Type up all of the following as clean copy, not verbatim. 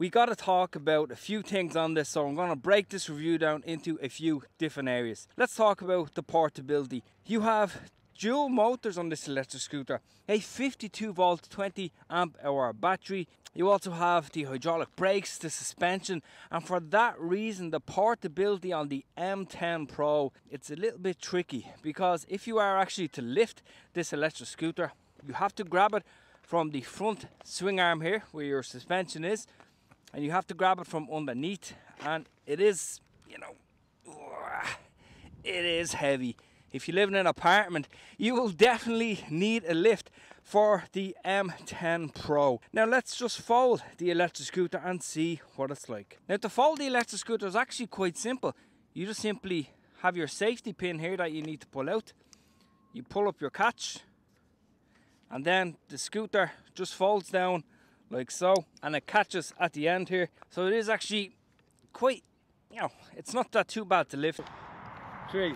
we got to talk about a few things on this, so I'm going to break this review down into a few different areas. Let's talk about the portability. You have dual motors on this electric scooter, a 52 volt 20 amp hour battery. You also have the hydraulic brakes, the suspension, and for that reason the portability on the M10 Pro, it's a little bit tricky, because if you are actually to lift this electric scooter, you have to grab it from the front swing arm here where your suspension is, and you have to grab it from underneath, and it is, you know, it is heavy. If you live in an apartment, you will definitely need a lift for the M10 Pro. Now let's just fold the electric scooter and see what it's like. Now to fold the electric scooter is actually quite simple. You just simply have your safety pin here that you need to pull out. You pull up your catch, and then the scooter just folds down like so, and it catches at the end here. So it is actually quite, you know, it's not that too bad to lift. 3.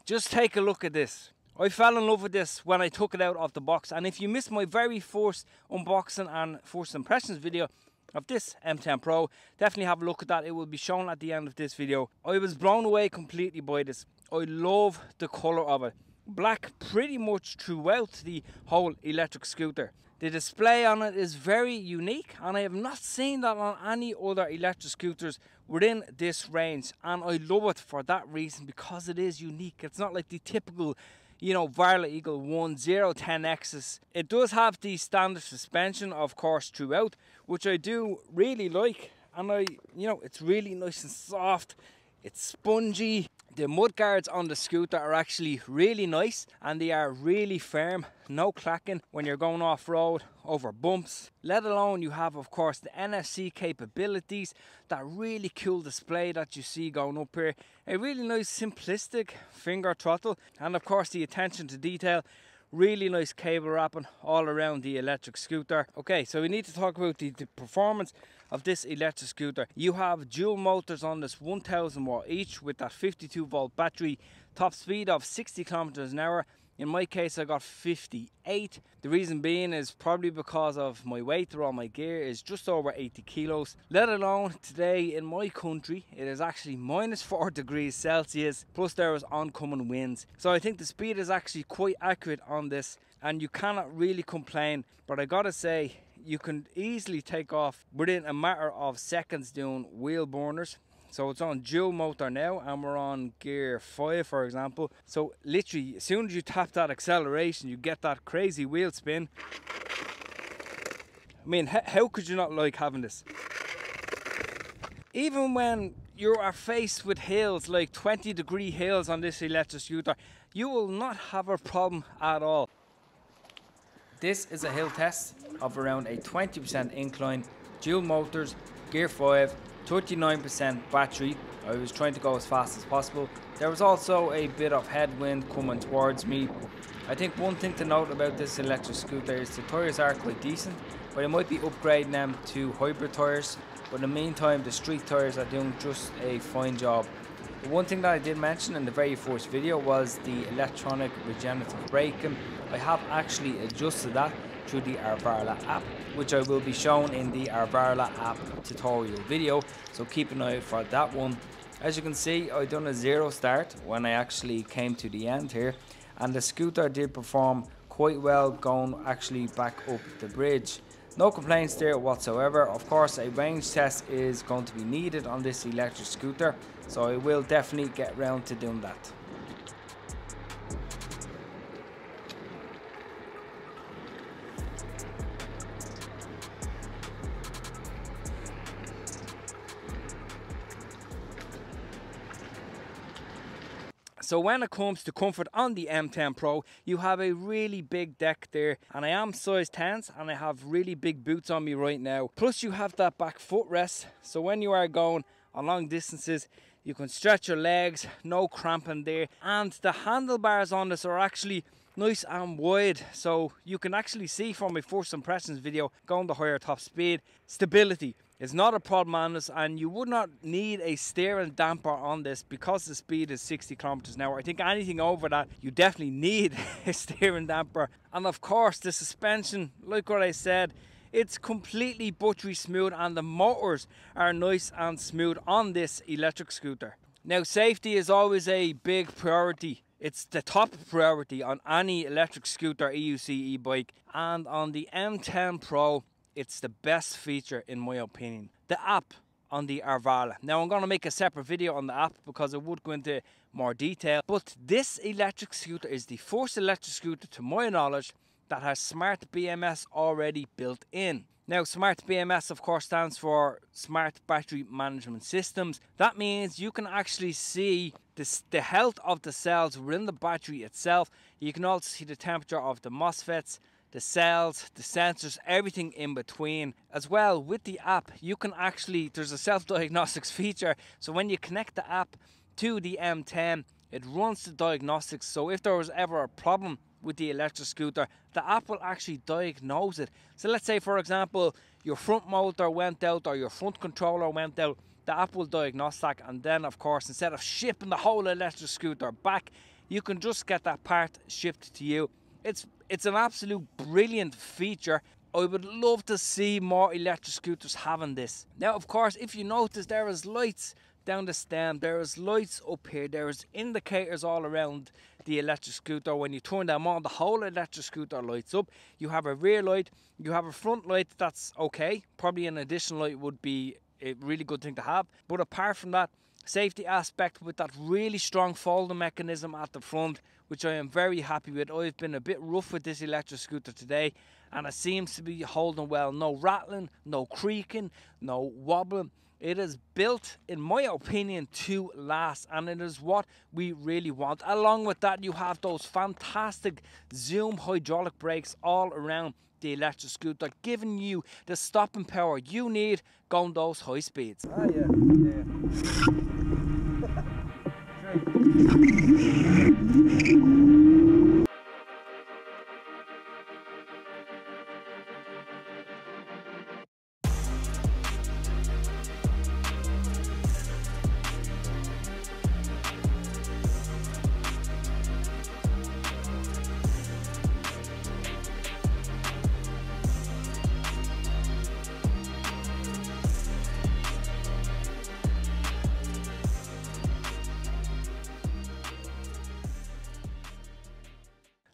Just take a look at this. I fell in love with this when I took it out of the box, and if you missed my very first unboxing and first impressions video of this M10 Pro, definitely have a look at that. It will be shown at the end of this video. I was blown away completely by this. I love the colour of it. Black pretty much throughout the whole electric scooter. The display on it is very unique, and I have not seen that on any other electric scooters within this range, and I love it for that reason, because it is unique. It's not like the typical, you know, Arvala Eagle 1010Xs. It does have the standard suspension, of course, throughout, which I do really like, and it's really nice and soft. It's spongy. The mud guards on the scooter are actually really nice, and they are really firm, no clacking when you're going off-road over bumps. Let alone you have, of course, the NFC capabilities, that really cool display that you see going up here, a really nice simplistic finger throttle, and of course the attention to detail. Really nice cable wrapping all around the electric scooter. Okay, so we need to talk about the performance of this electric scooter. You have dual motors on this, 1000 watt each, with that 52 volt battery, top speed of 60 kilometers an hour. In my case, I got 58. The reason being is probably because of my weight, or all my gear is just over 80 kilos. Let alone today in my country, it is actually -4 degrees Celsius, plus there is oncoming winds. So I think the speed is actually quite accurate on this, and you cannot really complain. But I gotta say, you can easily take off within a matter of seconds doing wheel burners. So it's on dual motor now, and we're on gear 5, for example. So literally, as soon as you tap that acceleration, you get that crazy wheel spin. I mean, how could you not like having this? Even when you are faced with hills, like 20-degree hills on this electric scooter, you will not have a problem at all. This is a hill test of around a 20% incline, dual motors, gear 5, 39% battery. I was trying to go as fast as possible. There was also a bit of headwind coming towards me. I think one thing to note about this electric scooter is the tyres are quite decent, but I might be upgrading them to hybrid tyres. But in the meantime, the street tyres are doing just a fine job. The one thing that I did mention in the very first video was the electronic regenerative braking. I have actually adjusted that through the Arvala app, which I will be shown in the Arvala app tutorial video, so keep an eye out for that one. As you can see, I done a 0 start when I actually came to the end here, and the scooter did perform quite well going actually back up the bridge. No complaints there whatsoever. Of course, a range test is going to be needed on this electric scooter, so I will definitely get round to doing that. So when it comes to comfort on the M10 Pro, you have a really big deck there, and I am size 10s and I have really big boots on me right now. Plus you have that back footrest, so when you are going on long distances, you can stretch your legs, no cramping there. And the handlebars on this are actually nice and wide, so you can actually see from my first impressions video going the higher top speed. Stability, It's not a problem on this, and you would not need a steering damper on this because the speed is 60 kilometers an hour. I think anything over that, you definitely need a steering damper. And of course, the suspension, like what I said, it's completely buttery smooth, and the motors are nice and smooth on this electric scooter. Now, safety is always a big priority. It's the top priority on any electric scooter, EUC e-bike, and on the M10 Pro, it's the best feature in my opinion. The app on the Arvala. Now I'm going to make a separate video on the app because it would go into more detail. But this electric scooter is the first electric scooter to my knowledge that has smart BMS already built in. Now, smart BMS of course stands for Smart Battery Management Systems. That means you can actually see the health of the cells within the battery itself. You can also see the temperature of the MOSFETs, the cells, the sensors, everything in between. As well, with the app, you can actually, there's a self-diagnostics feature. So when you connect the app to the M10, it runs the diagnostics. So if there was ever a problem with the electric scooter, the app will actually diagnose it. So let's say, for example, your front motor went out or your front controller went out, the app will diagnose that, and then of course, instead of shipping the whole electric scooter back, you can just get that part shipped to you. It's an absolute brilliant feature. I would love to see more electric scooters having this. Now, of course, if you notice, there is lights down the stem, there is lights up here, there is indicators all around the electric scooter. When you turn them on, the whole electric scooter lights up. You have a rear light, you have a front light, that's okay. Probably an additional light would be a really good thing to have. But apart from that, safety aspect with that really strong folding mechanism at the front, which I am very happy with. I've been a bit rough with this electric scooter today, and it seems to be holding well. No rattling, no creaking, no wobbling. It is built, in my opinion, to last, and it is what we really want. Along with that, you have those fantastic Zoom hydraulic brakes all around the electric scooter, giving you the stopping power you need going those high speeds. Ah, yeah.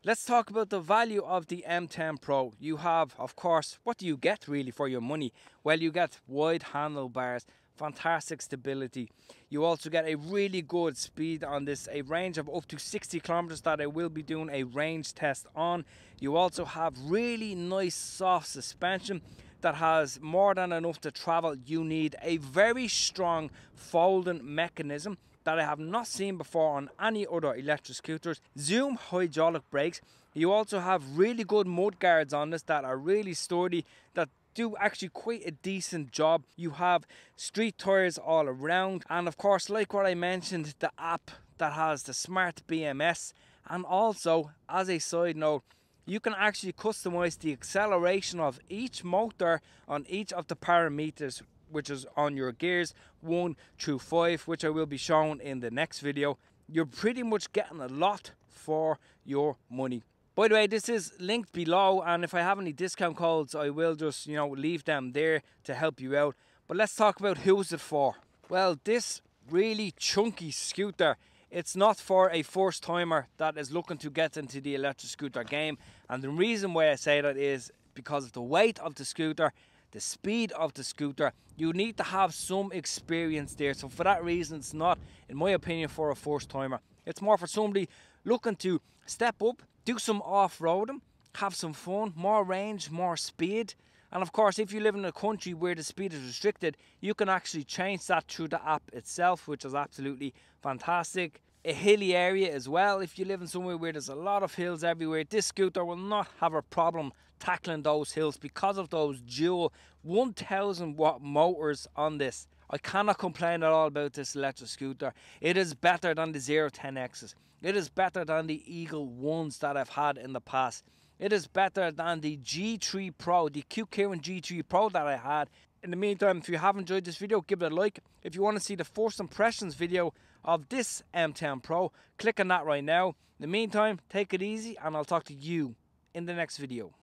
Let's talk about the value of the M10 Pro. You have, of course, what do you get really for your money? Well, you get wide handlebars, fantastic stability. You also get a really good speed on this, a range of up to 60 kilometers that I will be doing a range test on. You also have really nice soft suspension that has more than enough to travel. You need a very strong folding mechanism that I have not seen before on any other electric scooters. Zoom hydraulic brakes. You also have really good mud guards on this that are really sturdy, that do actually quite a decent job. You have street tires all around, and of course, like what I mentioned, the app that has the smart BMS. And also, as a side note, you can actually customize the acceleration of each motor on each of the parameters, which is on your gears 1 through 5, which I will be showing in the next video. You're pretty much getting a lot for your money. By the way, this is linked below, and if I have any discount codes, I will just, leave them there to help you out. But let's talk about who's it for. Well, this really chunky scooter, it's not for a first timer that is looking to get into the electric scooter game. And the reason why I say that is because of the weight of the scooter, the speed of the scooter. You need to have some experience there. So for that reason, it's not, in my opinion, for a first timer. It's more for somebody looking to step up, do some off-roading, have some fun, more range, more speed. And of course, if you live in a country where the speed is restricted, you can actually change that through the app itself, which is absolutely fantastic. A hilly area as well. If you live in somewhere where there's a lot of hills everywhere, this scooter will not have a problem tackling those hills because of those dual 1000 watt motors on this. I cannot complain at all about this electric scooter. It is better than the 010Xs. It is better than the Eagle 1s that I've had in the past. It is better than the G3 Pro, the Q Kieran G3 Pro that I had. In the meantime, if you have enjoyed this video, give it a like. If you want to see the first impressions video of this M10 Pro, click on that right now. In the meantime, take it easy, and I'll talk to you in the next video.